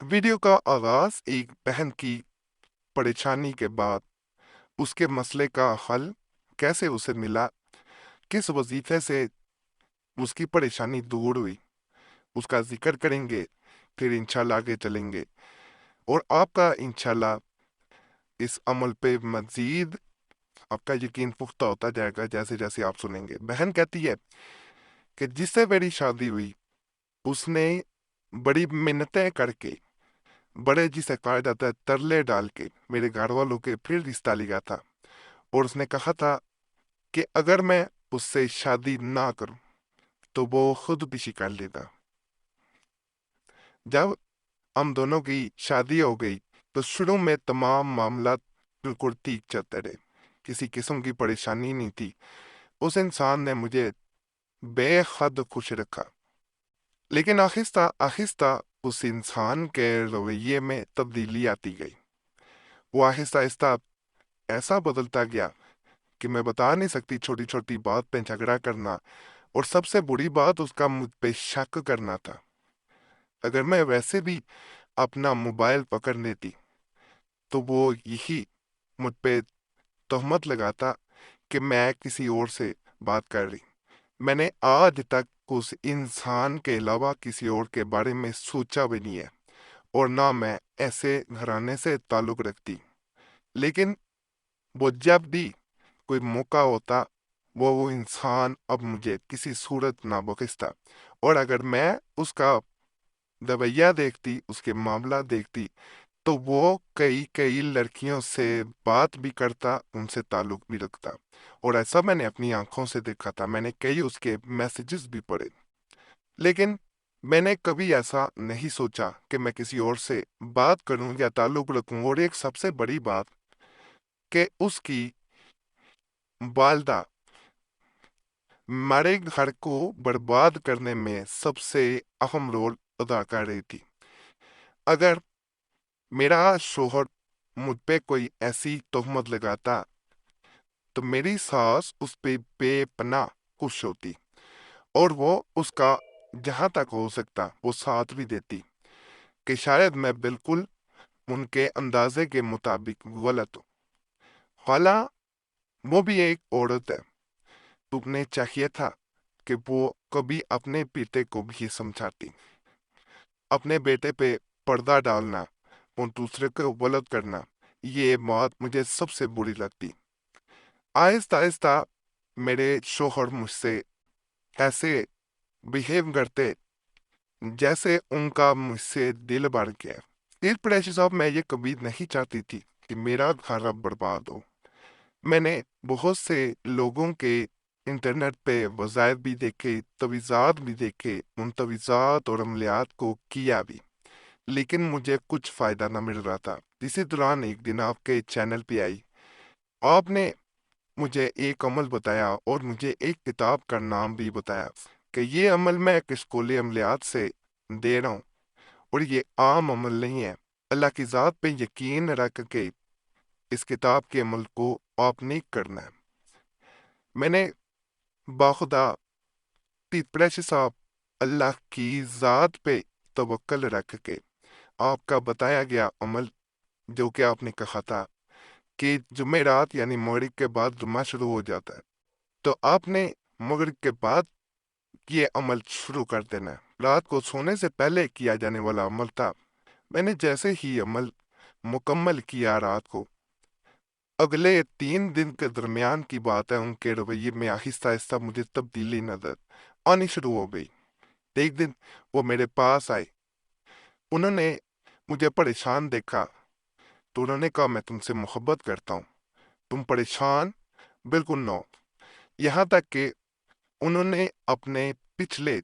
Video کا آغاز ایک بہن کی پریشانی کے بعد اس کے مسئلے کا حل کیسے اسے ملا، کس وظیفے سے اس کی پریشانی دور ہوئی، اس کا ذکر کریں گے، پھر انشاءاللہ آگے چلیں گے اور آپ کا انشاءاللہ اس عمل پہ مزید آپ کا یقین پختہ ہوتا جائے گا جیسے جیسے آپ سنیں گے۔ بہن کہتی ہے کہ جس سے میری شادی ہوئی اس نے بڑی منتیں کر کے، بڑے جسے کہا جاتا ہے ترلے ڈال کے میرے گھر والوں کے پھر رشتہ لیا تھا، اور اس نے کہا تھا کہ اگر میں اس سے شادی نہ کروں تو وہ خود بھی کر لے گا۔ جب ہم دونوں کی شادی ہو گئی تو شروع میں تمام معاملات بالکل ٹھیک چلتے رہے، کسی قسم کی پریشانی نہیں تھی۔ اس انسان نے مجھے بے حد خوش رکھا، لیکن آہستہ آہستہ اس انسان کے رویے میں تبدیلی آتی گئی۔ وہ آہستہ آہستہ ایسا بدلتا گیا کہ میں بتا نہیں سکتی، چھوٹی چھوٹی بات پہ جھگڑا کرنا، اور سب سے بری بات اس کا مجھ پہ شک کرنا تھا۔ اگر میں ویسے بھی اپنا موبائل پکڑ لیتی تو وہ یہی مجھ پہ تہمت لگاتا کہ میں کسی اور سے بات کر رہی۔ میں نے آج تک اس انسان کے علاوہ کسی اور کے بارے میں سوچا بھی نہیں ہے، اور نہ میں ایسے گھرانے سے تعلق رکھتی، لیکن وہ جب بھی کوئی موقع ہوتا وہ انسان اب مجھے کسی صورت نہ بخشتا، اور اگر میں اس کا رویہ دیکھتی، اس کے معاملہ دیکھتی، تو وہ کئی لڑکیوں سے بات بھی کرتا، ان سے تعلق بھی رکھتا، اور ایسا میں نے اپنی آنکھوں سے دیکھا تھا۔ میں نے کئی اس کے میسیجز بھی پڑھے، لیکن میں نے کبھی ایسا نہیں سوچا کہ میں کسی اور سے بات کروں یا تعلق رکھوں۔ اور ایک سب سے بڑی بات کہ اس کی والدہ ہمارے گھر کو برباد کرنے میں سب سے اہم رول ادا کر رہی تھی۔ اگر میرا شوہر مجھ پہ کوئی ایسی تہمت لگاتا تو میری ساس اس پہ بے پناہ خوش ہوتی، اور وہ اس کا جہاں تک ہو سکتا وہ ساتھ بھی دیتی کہ شاید میں بالکل ان کے اندازے کے مطابق غلط ہوں۔ حالانہ وہ بھی ایک عورت ہے، تو انہیں چاہیے تھا کہ وہ کبھی اپنے بیٹے کو بھی سمجھاتی۔ اپنے بیٹے پہ پردہ ڈالنا اور دوسرے کو غلط کرنا، یہ بات مجھے سب سے بری لگتی۔ آہستہ آہستہ میرے شوہر مجھ سے ایسے بیہیو کرتے جیسے ان کا مجھ سے دل بڑھ گیا۔ اس پریشر صاحب میں یہ کبھی نہیں چاہتی تھی کہ میرا گھر اب برباد ہو۔ میں نے بہت سے لوگوں کے انٹرنیٹ پہ وظائف بھی دیکھے، تویزات بھی دیکھے، ان تویزات اور عملیات کو کیا بھی، لیکن مجھے کچھ فائدہ نہ مل رہا تھا۔ اسی دوران ایک دن آپ کے چینل پہ آئی، آپ نے مجھے ایک عمل بتایا اور مجھے ایک کتاب کا نام بھی بتایا کہ یہ عمل میں کشکولی عملیات سے دے رہا ہوں، اور یہ عام عمل نہیں ہے۔ اللہ کی ذات پہ یقین رکھ کے اس کتاب کے عمل کو آپ نے کرنا ہے۔ میں نے باخدا پریشر صاحب اللہ کی ذات پہ توکل رکھ کے آپ کا بتایا گیا عمل، جو کہ آپ نے کہا تھا کہ جمعرات یعنی مغرب کے بعد جمعہ شروع ہو جاتا ہے، تو آپ نے مغرب کے بعد یہ عمل شروع کر دینا ہے۔ رات کو سونے سے پہلے کیا جانے والا عمل تھا۔ میں نے جیسے ہی عمل مکمل کیا رات کو، اگلے 3 دن کے درمیان کی بات ہے، ان کے رویے میں آہستہ آہستہ مجھے تبدیلی نظر آنی شروع ہو گئی۔ ایک دن وہ میرے پاس آئے، انہوں نے مجھے پریشان دیکھا تو انہوں نے کہا میں تم سے محبت کرتا ہوں، تم پریشان بالکل نہ ہو۔ یہاں تک کہ انہوں نے اپنے پچھلے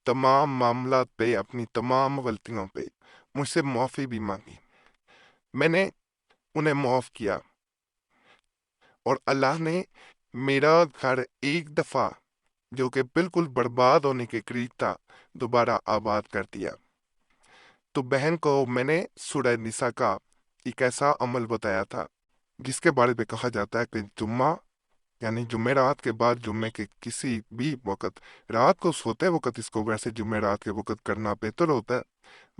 تمام معاملات پہ، اپنی تمام غلطیوں پہ مجھ سے معافی بھی مانگی۔ میں نے انہیں معاف کیا، اور اللہ نے میرا گھر ایک دفعہ جو کہ بالکل برباد ہونے کے قریب تھا دوبارہ آباد کر دیا۔ تو بہن کو میں نے سورہ نساء کا ایک ایسا عمل بتایا تھا جس کے بارے میں کہا جاتا ہے کہ جمعہ یعنی جمعرات کے بعد جمعے کے کسی بھی وقت، رات کو سوتے وقت اس کو ویسے جمعرات کے وقت کرنا بہتر ہوتا ہے،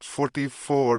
44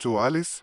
44